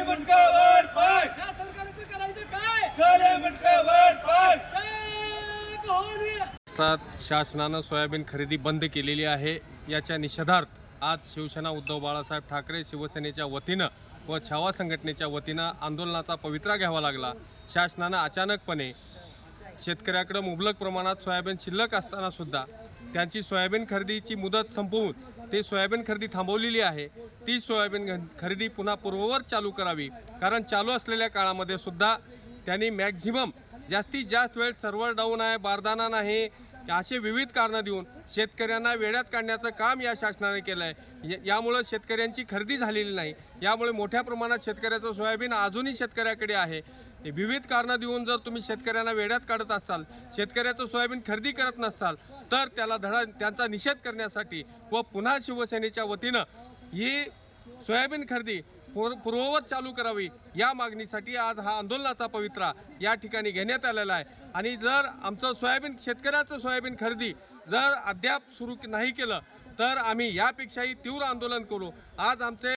मटकावर पाय या सरकारचं करायचं काय? काळे मटकावर पाय जय भवानी. महाराष्ट्रात शासनानं सोयाबीन खरेदी बंद केलेली आहे. याच्या निषेधार्थ आज शिवसेना उद्धव बाळासाहेब ठाकरे शिवसेनेच्या वतीनं व छावा संघटनेच्या वतीनं आंदोलनाचा पवित्रा घ्यावा लागला. शासनानं अचानकपणे शेतकऱ्याकडे मुबलक प्रमाणात सोयाबीन शिल्लक असताना सुद्धा त्यांची सोयाबीन खरेदीची मुदत संपवून ते सोयाबीन खरेदी थांबवलेली आहे. ती सोयाबीन खरेदी पुन्हा पूर्ववत चालू करावी, कारण चालू असलेल्या काळामध्ये सुद्धा त्यांनी मॅक्झिमम जास्तीत जास्त वेळ सर्व्हर डाऊन आहे, बारदाना नाही, असे विविध कारणं देऊन शेतकऱ्यांना वेड्यात काढण्याचं काम या शासनाने केलं आहे. यामुळं शेतकऱ्यांची खरेदी झालेली नाही. यामुळे मोठ्या प्रमाणात शेतकऱ्याचं सोयाबीन अजूनही शेतकऱ्याकडे आहे. विविध कारणं देऊन जर तुम्ही शेतकऱ्यांना वेड्यात काढत असाल, शेतकऱ्याचं सोयाबीन खरेदी करत नसाल, तर त्याला त्यांचा निषेध करण्यासाठी व पुन्हा शिवसेनेच्या वतीनं ही सोयाबीन खरेदी पूर्ववत चालू करावी या मागणीसाठी आज हा आंदोलनाचा पवित्रा या ठिकाणी घेण्यात आलेला आहे. आणि जर आमचं सोयाबीन शेतकऱ्याचं सोयाबीन खरेदी जर अद्याप सुरू नाही केलं तर आम्ही यापेक्षाही तीव्र आंदोलन करू. आज आमचे